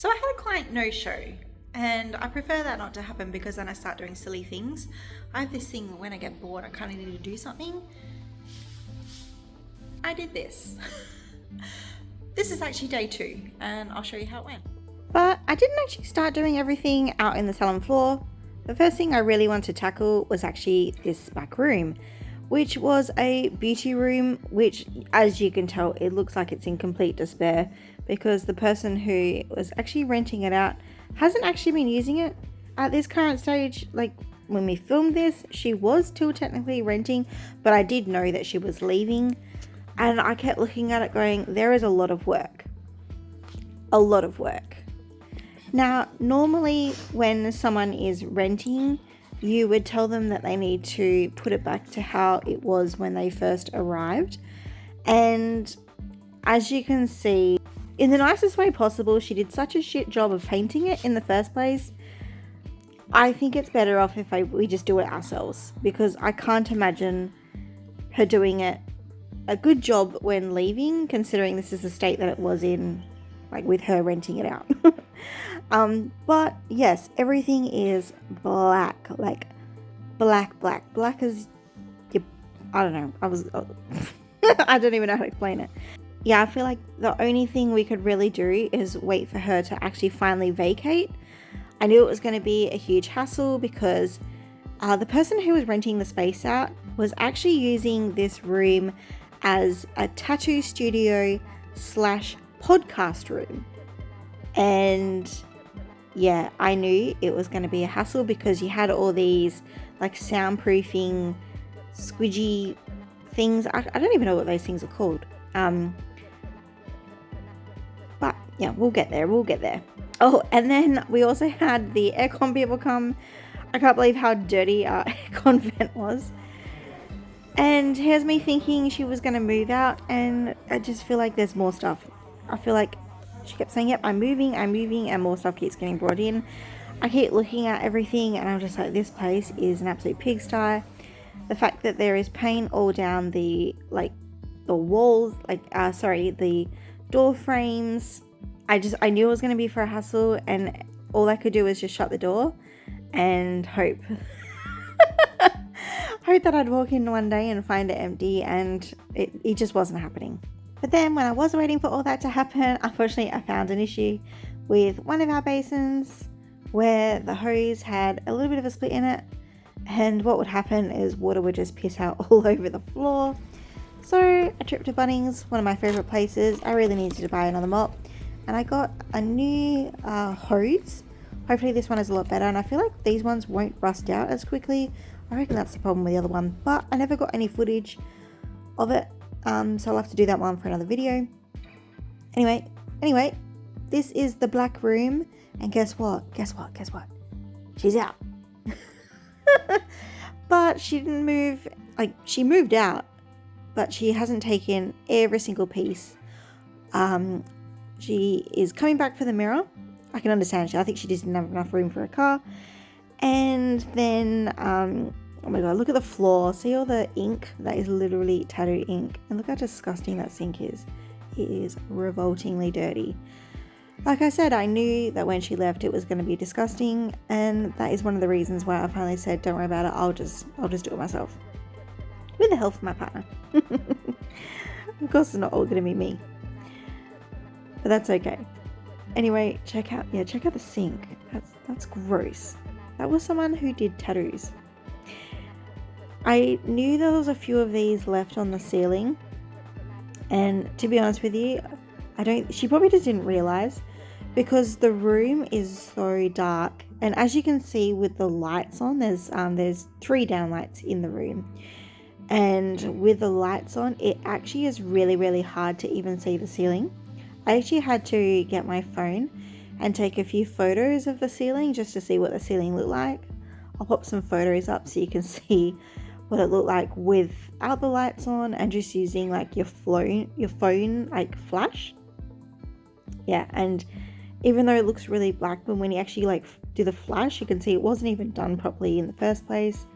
So I had a client no-show, and I prefer that not to happen because then I start doing silly things. I have this thing when I get bored, I kind of need to do something. I did this. This is actually day 2, and I'll show you how it went. But I didn't actually start doing everything out in the salon floor. The first thing I really wanted to tackle was actually this back room, which was a beauty room, which, as you can tell, it looks like it's in complete despair because the person who was actually renting it out hasn't actually been using it at this current stage. Like, when we filmed this, she was still technically renting, but I did know that she was leaving, and I kept looking at it going, there is a lot of work. A lot of work. Now, normally when someone is renting, you would tell them that they need to put it back to how it was when they first arrived. And as you can see, in the nicest way possible, she did such a shit job of painting it in the first place. I think it's better off if we just do it ourselves, because I can't imagine her doing it a good job when leaving, considering this is the state that it was in, like with her renting it out. But yes, everything is black, like black as you, I don't know. I don't even know how to explain it. Yeah, I feel like the only thing we could really do is wait for her to actually finally vacate. I knew it was going to be a huge hassle because the person who was renting the space out was actually using this room as a tattoo studio / podcast room. And yeah, I knew it was going to be a hassle because you had all these like soundproofing squidgy things. I don't even know what those things are called. But yeah, we'll get there. Oh, and then we also had the aircon people come. I can't believe how dirty our aircon vent was. And here's me thinking she was going to move out, and I just feel like there's more stuff. I feel like she kept saying, yep, I'm moving, and more stuff keeps getting brought in. I keep looking at everything, and I'm just like, this place is an absolute pigsty. The fact that there is paint all down the walls, the door frames. I knew it was going to be for a hassle, and all I could do was just shut the door and hope. Hope that I'd walk in one day and find it empty, and it just wasn't happening. But then when I was waiting for all that to happen, unfortunately I found an issue with one of our basins where the hose had a little bit of a split in it, and what would happen is water would just piss out all over the floor. So I tripped to Bunnings, one of my favourite places. I really needed to buy another mop, and I got a new hose. Hopefully this one is a lot better, and I feel like these ones won't rust out as quickly. I reckon that's the problem with the other one, but I never got any footage of it, so I'll have to do that one for another video. Anyway, this is the black room, and guess what? She's out. But she didn't move, she moved out, but she hasn't taken every single piece. She is coming back for the mirror. I can understand. I think she just didn't have enough room for a car. And then, oh my god, look at the floor. See all the ink? That is literally tattoo ink. And look how disgusting that sink is. It is revoltingly dirty. Like I said, I knew that when she left it was going to be disgusting, and that is one of the reasons why I finally said, don't worry about it, I'll just do it myself. With the help of my partner. Of course it's not all going to be me. But that's okay. Anyway, check out the sink. That's gross. That was someone who did tattoos. I knew there was a few of these left on the ceiling, and to be honest with you, she probably just didn't realize, because the room is so dark, and as you can see with the lights on, there's 3 downlights in the room, and with the lights on, it actually is really, really hard to even see the ceiling. I actually had to get my phone and take a few photos of the ceiling just to see what the ceiling looked like. I'll pop some photos up so you can see what it looked like without the lights on and just using like your phone like flash. Yeah, and even though it looks really black, but when you actually like do the flash, you can see it wasn't even done properly in the first place.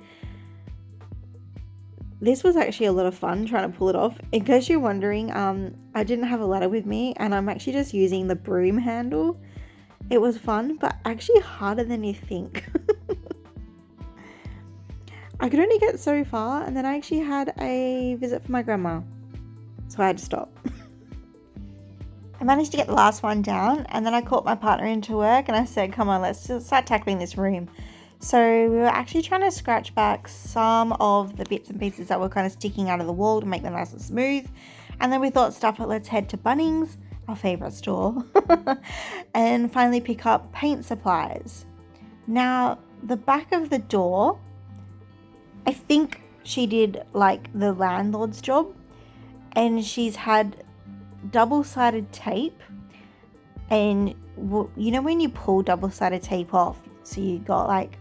This was actually a lot of fun trying to pull it off. In case you're wondering, I didn't have a ladder with me, and I'm actually just using the broom handle It was fun, but actually harder than you think. I could only get so far, and then I actually had a visit from my grandma, so I had to stop. I managed to get the last one down, and then I called my partner into work and I said, come on, let's just start tackling this room. So we were actually trying to scratch back some of the bits and pieces that were kind of sticking out of the wall to make them nice and smooth. And then we thought, stuff it, let's head to Bunnings, our favourite store, and finally pick up paint supplies. Now, the back of the door, I think she did like the landlord's job, and she's had double-sided tape, and you know when you pull double-sided tape off, so you got like,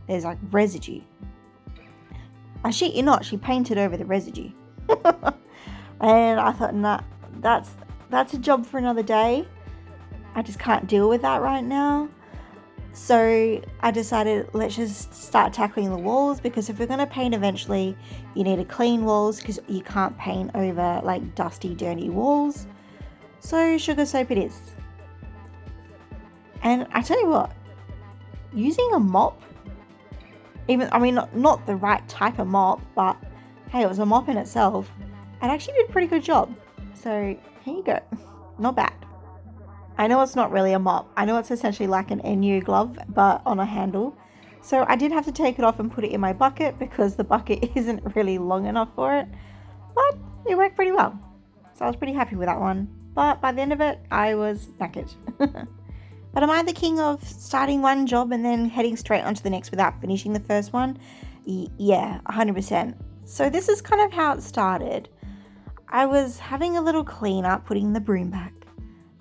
there's like residue. I shit you not, she painted over the residue. And I thought, nah, that's a job for another day. I just can't deal with that right now. So I decided, let's just start tackling the walls, because if we're going to paint eventually, you need to clean walls, because you can't paint over like dusty, dirty walls. So sugar soap it is. And I tell you what, using a mop, not the right type of mop, but hey, it was a mop in itself. It actually did a pretty good job. So here you go. Not bad. I know it's not really a mop. I know it's essentially like an NU glove, but on a handle. So I did have to take it off and put it in my bucket, because the bucket isn't really long enough for it. But it worked pretty well. So I was pretty happy with that one. But by the end of it, I was knackered. But am I the king of starting one job and then heading straight onto the next without finishing the first one? Yeah, 100%. So this is kind of how it started. I was having a little clean up, putting the broom back,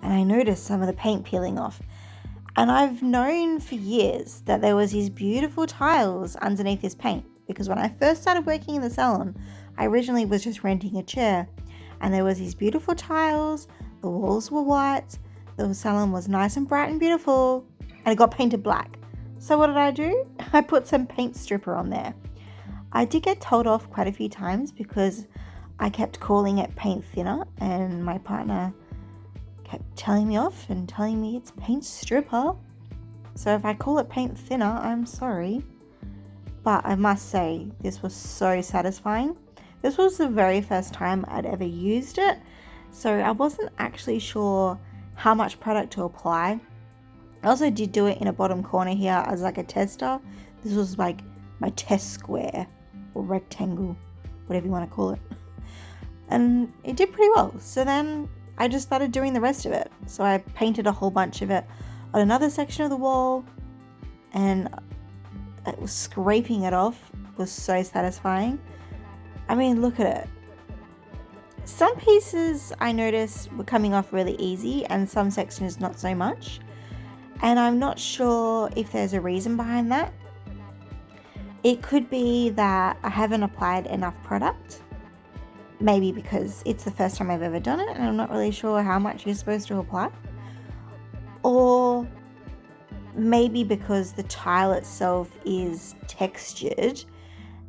and I noticed some of the paint peeling off. And I've known for years that there was these beautiful tiles underneath this paint, because when I first started working in the salon, I originally was just renting a chair, and there was these beautiful tiles, the walls were white, the salon was nice and bright and beautiful, and it got painted black. So what did I do? I put some paint stripper on there. I did get told off quite a few times because I kept calling it paint thinner, and my partner kept telling me off and telling me it's paint stripper. So if I call it paint thinner, I'm sorry. But I must say, this was so satisfying. This was the very first time I'd ever used it, so I wasn't actually sure how much product to apply. I also did do it in a bottom corner here as like a tester. This was like my test square or rectangle, whatever you want to call it. And it did pretty well. So then I just started doing the rest of it. So I painted a whole bunch of it on another section of the wall, and it was scraping it off was so satisfying. I mean, look at it. Some pieces I noticed were coming off really easy, and some sections not so much. And I'm not sure if there's a reason behind that. It could be that I haven't applied enough product. Maybe because it's the first time I've ever done it and I'm not really sure how much you're supposed to apply. Or maybe because the tile itself is textured,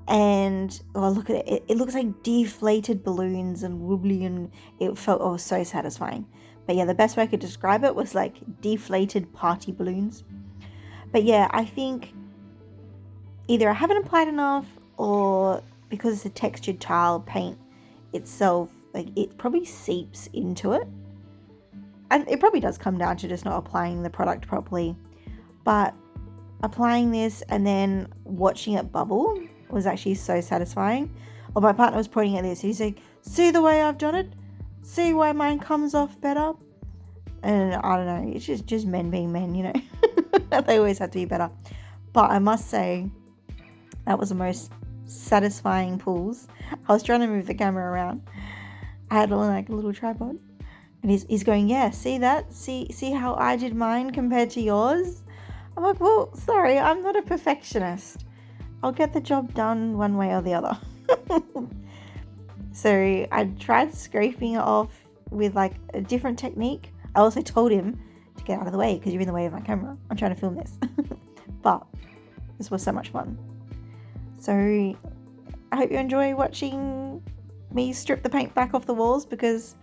and look at it. It looks like deflated balloons and wobbly, and it was so satisfying. But yeah, the best way I could describe it was like deflated party balloons. But yeah, I think either I haven't applied enough, or because it's a textured tile, paint itself, like it probably seeps into it. And it probably does come down to just not applying the product properly. But applying this and then watching it bubble was actually so satisfying. Or my partner was pointing at this. He's like, see the way I've done it? See why mine comes off better? And I don't know, it's just men being men, you know. They always have to be better. But I must say, that was the most satisfying pulls. I was trying to move the camera around. I had like a little tripod. And he's going, yeah, see that? See how I did mine compared to yours? I'm like, well, sorry, I'm not a perfectionist. I'll get the job done one way or the other. So I tried scraping it off with like a different technique. I also told him to get out of the way because you're in the way of my camera. I'm trying to film this. But this was so much fun. So I hope you enjoy watching me strip the paint back off the walls, because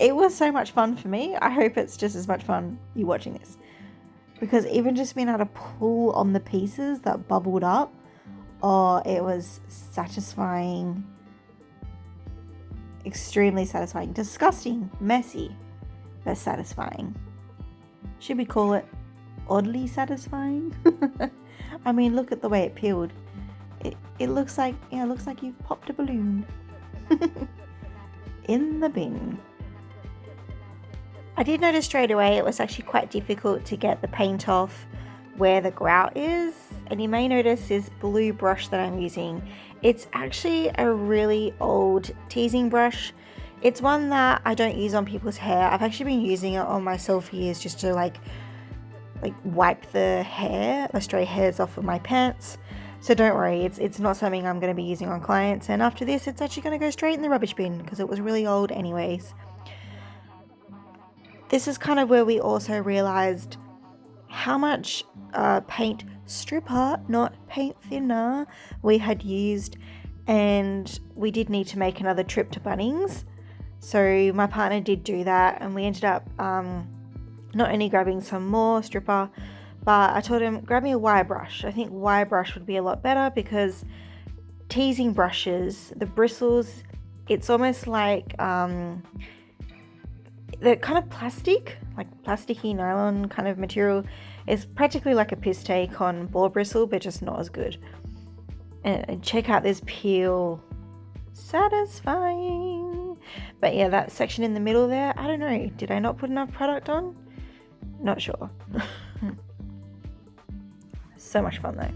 it was so much fun for me. I hope it's just as much fun you watching this. Because even just being able to pull on the pieces that bubbled up, oh, it was satisfying. Extremely satisfying. Disgusting, messy, but satisfying. Should we call it oddly satisfying? I mean, look at the way it peeled. It looks like, yeah, it looks like you've popped a balloon. In the bin. I did notice straight away it was actually quite difficult to get the paint off where the grout is, and you may notice this blue brush that I'm using. It's actually a really old teasing brush. It's one that I don't use on people's hair. I've actually been using it on myself for years just to like wipe the stray hairs off of my pants. So don't worry, it's not something I'm going to be using on clients, and after this it's actually going to go straight in the rubbish bin because it was really old anyways. This is kind of where we also realized how much paint stripper, not paint thinner, we had used, and we did need to make another trip to Bunnings. So my partner did do that, and we ended up not only grabbing some more stripper, but I told him, grab me a wire brush. I think wire brush would be a lot better because teasing brushes, the bristles, it's almost like they're kind of plastic, like plasticky nylon kind of material. It's practically like a piss take on boar bristle, but just not as good. And check out this peel. Satisfying. But yeah, that section in the middle there, I don't know. Did I not put enough product on? Not sure. So much fun though.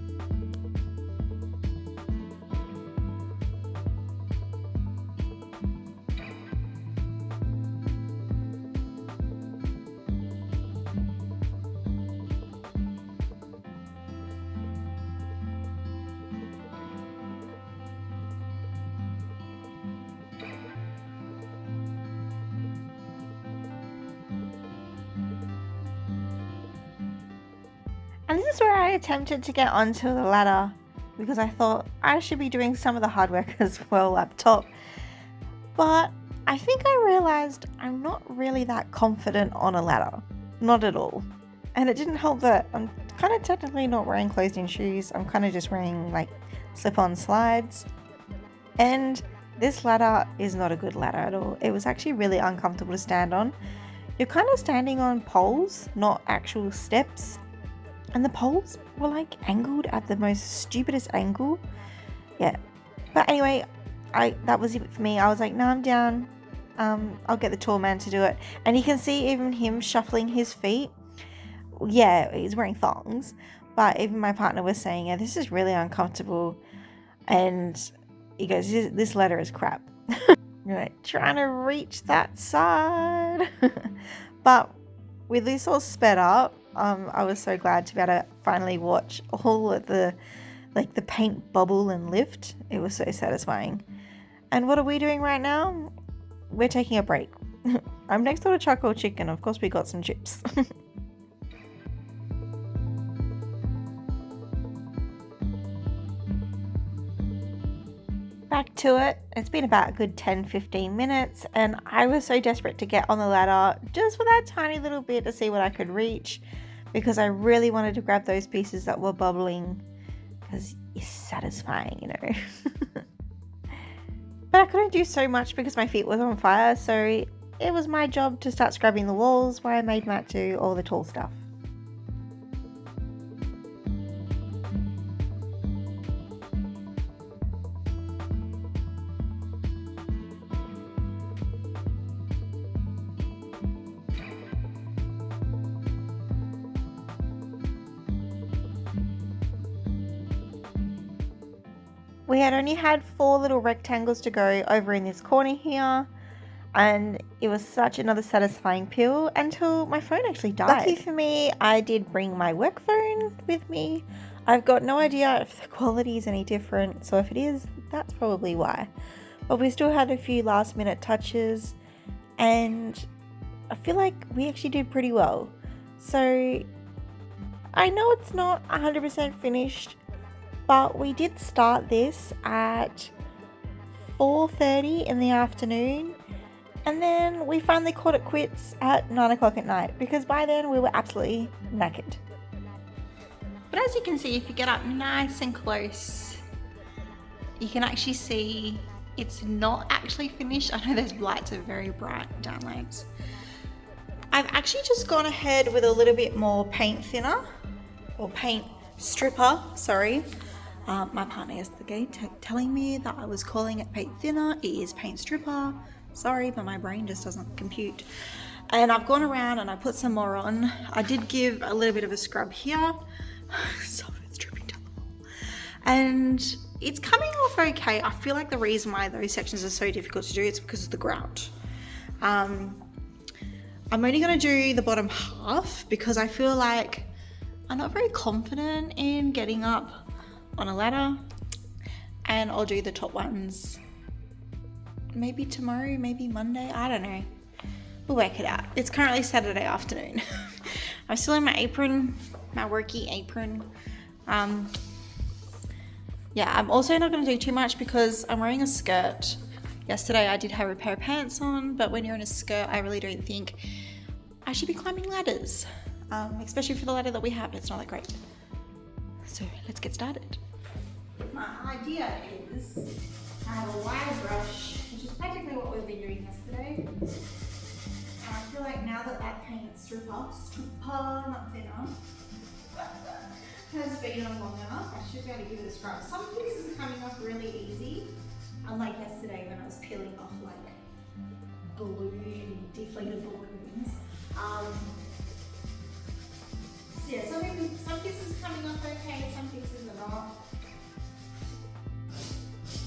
And this is where I attempted to get onto the ladder because I thought I should be doing some of the hard work as well up top. But I think I realized I'm not really that confident on a ladder. Not at all. And it didn't help that I'm kind of technically not wearing closed-in shoes. I'm kind of just wearing like slip-on slides. And this ladder is not a good ladder at all. It was actually really uncomfortable to stand on. You're kind of standing on poles, not actual steps. And the poles were like angled at the most stupidest angle. Yeah. But anyway, that was it for me. I was like, no, I'm down. I'll get the tall man to do it. And you can see even him shuffling his feet. Yeah, he's wearing thongs. But even my partner was saying, yeah, this is really uncomfortable. And he goes, this ladder is crap. You're like, trying to reach that side. But with this all sped up, I was so glad to be able to finally watch all of the paint bubble and lift. It was so satisfying. And what are we doing right now? We're taking a break. I'm next door to Charcoal Chicken. Of course, we got some chips. Back to it. It's been about a good 10-15 minutes, and I was so desperate to get on the ladder just for that tiny little bit to see what I could reach, because I really wanted to grab those pieces that were bubbling, because it's satisfying, you know. But I couldn't do so much because my feet were on fire, so it was my job to start scrubbing the walls, where I made Matt do all the tall stuff. We had only had 4 little rectangles to go over in this corner here, and it was such another satisfying peel until my phone actually died. Lucky for me, I did bring my work phone with me. I've got no idea if the quality is any different, so if it is, that's probably why. But we still had a few last minute touches, and I feel like we actually did pretty well. So I know it's not 100% finished, but we did start this at 4:30 in the afternoon, And then we finally called it quits at 9 o'clock at night because by then we were absolutely knackered. But as you can see, if you get up nice and close, you can actually see it's not actually finished. I know those lights are very bright, down lamps. I've actually just gone ahead with a little bit more paint thinner, or paint stripper, sorry. My partner yesterday telling me that I was calling it paint thinner. It is paint stripper. Sorry, but my brain just doesn't compute. And I've gone around and I put some more on. I did give a little bit of a scrub here. So it's dripping down the wall. And it's coming off okay. I feel like the reason why those sections are so difficult to do is because of the grout. I'm only going to do the bottom half because I feel like I'm not very confident in getting up on a ladder, and I'll do the top ones maybe tomorrow, maybe Monday, I don't know. We'll work it out. It's currently Saturday afternoon. I'm still in my apron, my worky apron. Yeah, I'm also not going to do too much because I'm wearing a skirt. Yesterday I did have a pair of pants on, but when you're in a skirt, I really don't think I should be climbing ladders, especially for the ladder that we have. It's not that great. So let's get started. My idea is I have a wire brush, which is practically what we've been doing yesterday. And I feel like now that that paint stripper, not thinner, has been on long enough, I should be able to give it a scrub. Some pieces are coming off really easy, unlike yesterday when I was peeling off like deflated balloons. So yeah, some pieces are coming off okay, some pieces are not.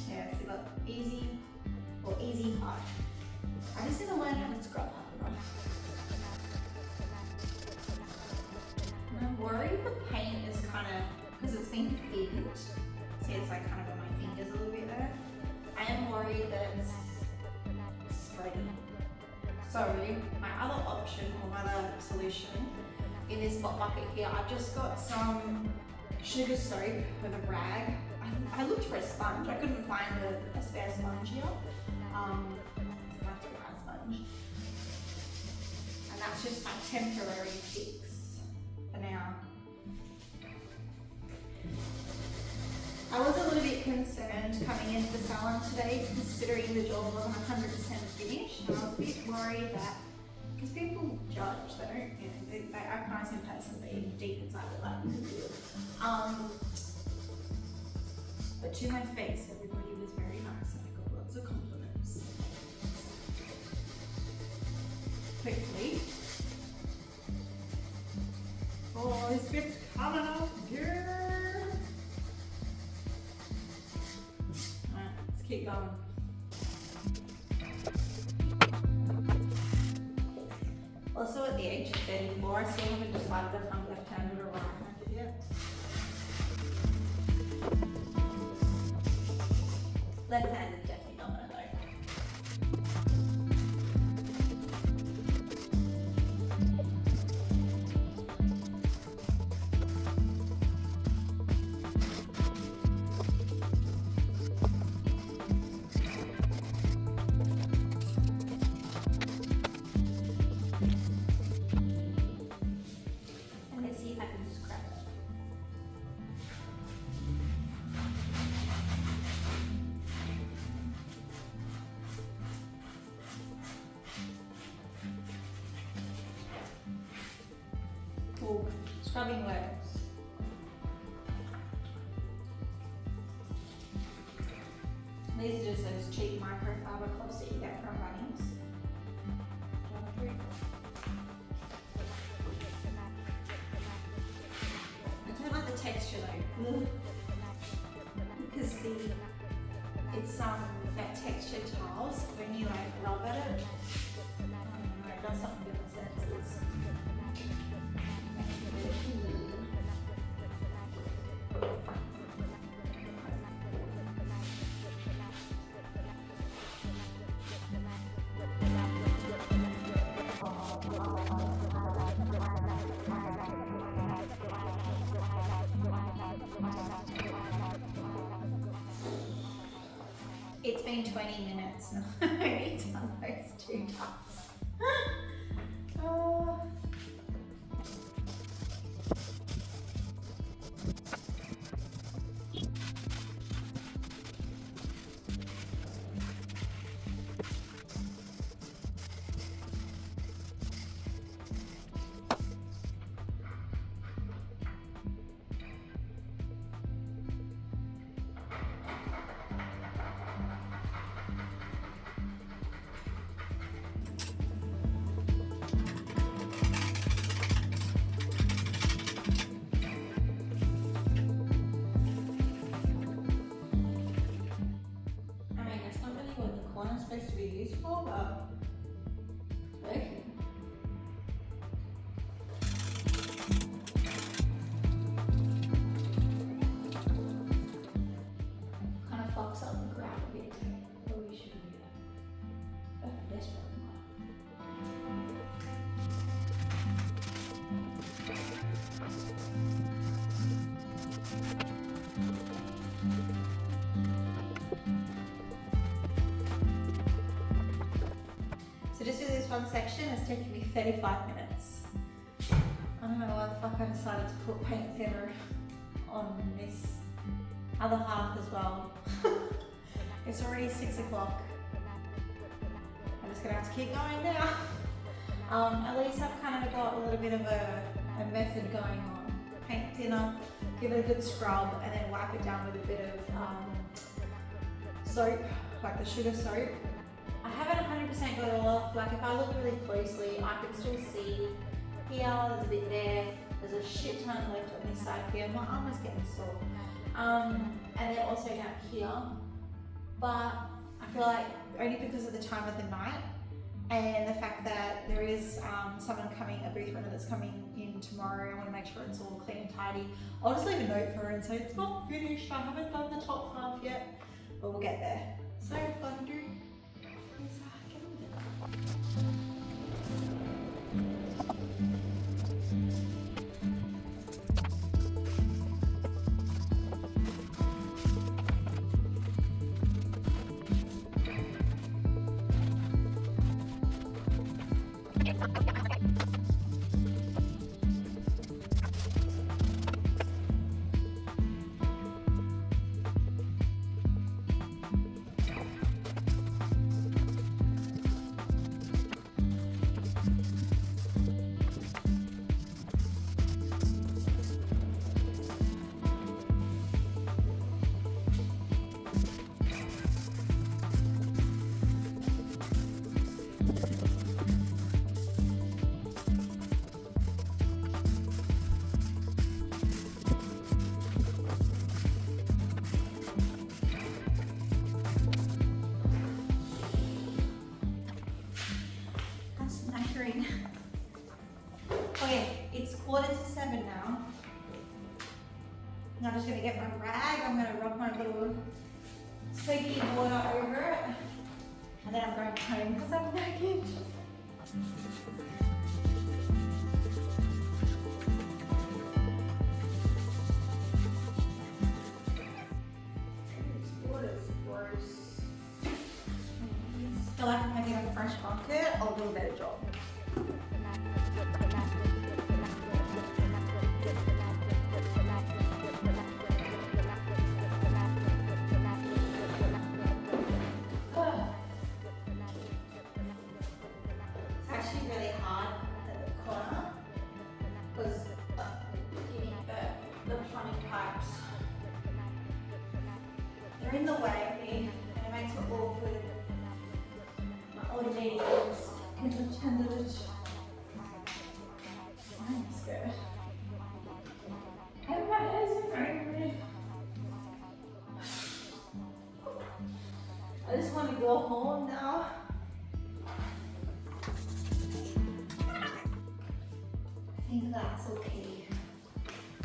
Yeah, see, look, easy or easy hard. I just need to learn how to scrub harder. And I'm worried the paint is kind of, because it's been thinned, see it's like kind of on my fingers a little bit there. I am worried that it's spreading. So my other option or my other solution in this hot bucket here, I've just got some sugar soap with a rag. I looked for a sponge. I couldn't find a spare sponge here. It's a dry sponge. And that's just my temporary fix for now. I was a little bit concerned coming into the salon today, considering the job wasn't 100% finished. And I was a bit worried that, because people judge, they don't, you know, they act nice in person, but deep inside they're like, but to my face, everybody was very nice and I got lots of compliments. Hopefully. Oh, this bit's coming out here. Alright, let's keep going. Also at the age of 34, I still haven't decided if I'm left-handed or right-handed yet. Left-handed is definitely not gonna though. And let's see if I can scrap it. Scrubbing works. These are just those cheap microfiber cloths that you get from Bunnings. I don't like the texture though, because it's that textured tiles when you like rub at it. I don't know, it does something different senses. It's been 20 minutes and I've only done those 2 tasks. Oh. Supposed to be useful, but okay. Kind of fucks up the ground a bit. Probably should do that. Oh, desperate. So just do this one section, it's taken me 35 minutes. I don't know why the fuck I decided to put paint thinner on this other half as well. It's already 6 o'clock. I'm just gonna have to keep going now. At least I've kind of got a little bit of a method going on. Paint thinner, give it a good scrub, and then wipe it down with a bit of soap, like the sugar soap. I haven't 100% got it all off. Like if I look really closely, I can still see here, there's a bit there, there's a shit ton left on this side here. My arm is getting sore. And then also down here. But I feel like only because of the time of the night and the fact that there is someone coming, a booth runner that's coming in tomorrow, I want to make sure it's all clean and tidy. I'll just leave a note for her and say it's not finished, I haven't done the top half yet, but we'll get there. So what I'm gonna do is get on with it. Okay, it's 6:45 now. I'm just gonna get my rag, I'm gonna rub my little soapy water over it, and then I'm going home because I'm naked. This water's gross. I feel like if I get a fresh bucket, I'll do a better job. They're in the way of me, and it makes it awkward. My old lady is going to attend to it. I'm scared. And my head's in front of me. I just want to go home now. I think that's okay.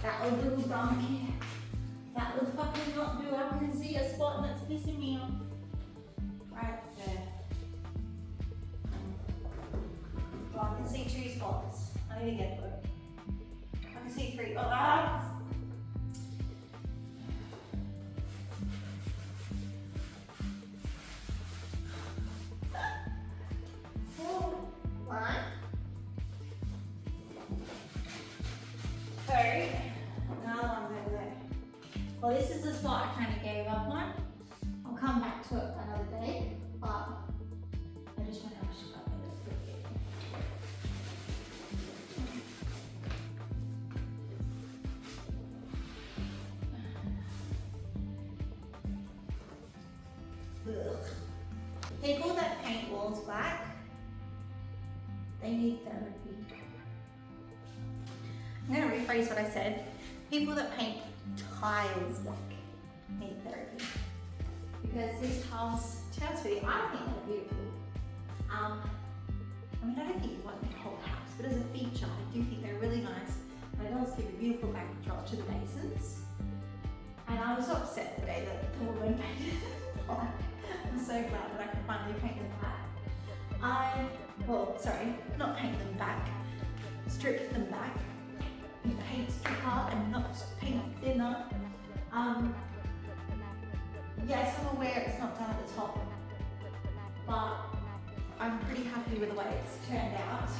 That old little donkey. That would fucking not do. I can see a spot that's pissing me off. Right there. Oh, I can see 2 spots. I need to get them. I can see 3. Oh, ah! spot I kind of gave up on. I'll come back to it another day, but I just want to brush up a little bit. Ugh. People that paint walls black, they need therapy. I'm going to rephrase what I said. People that paint tiles black need therapy. Because these tiles, to be honest with you, I think they're beautiful. I mean, I don't think you want the whole house, but as a feature, I do think they're really nice. And it does give a beautiful backdrop to the basins. And I was so upset the day that the woman painted black. I'm so glad that I could finally paint them back. Not paint them back, strip them back. Paint stripper and not paint thinner. Yes, I'm aware it's not done at the top, but I'm pretty happy with the way it's turned out.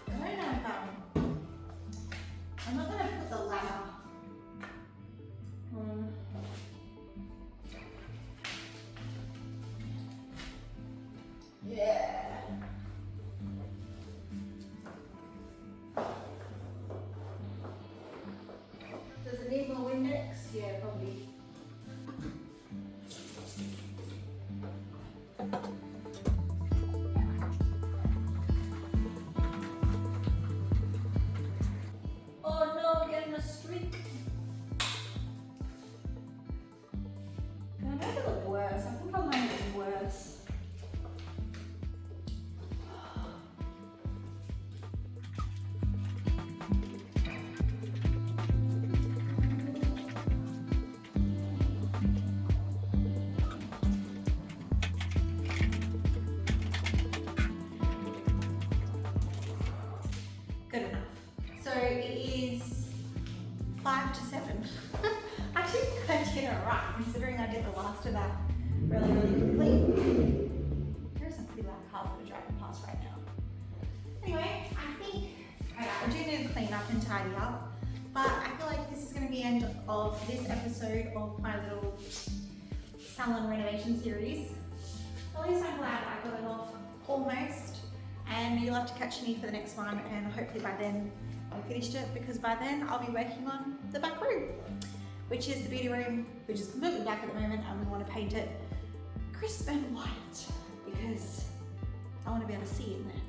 I don't know if I'm not going to put the ladder. Yeah. Does it need more Windex? Yeah, probably. Oh no, we're getting a streak. Can I make it look worse? I think I'll make it look worse. Good enough. So it is 5 to 7. Actually, I did it right, considering I did the last of that really, really quickly. There's some pretty loud cars that are driving past right now. Anyway, I do need to clean up and tidy up, but I feel like this is going to be the end of this episode of my little salon renovation series. At least I'm glad I got it off almost. And you'll have to catch me for the next one, and hopefully by then I've finished it, because by then I'll be working on the back room, which is the beauty room, which is completely black at the moment, and we want to paint it crisp and white because I want to be able to see in there.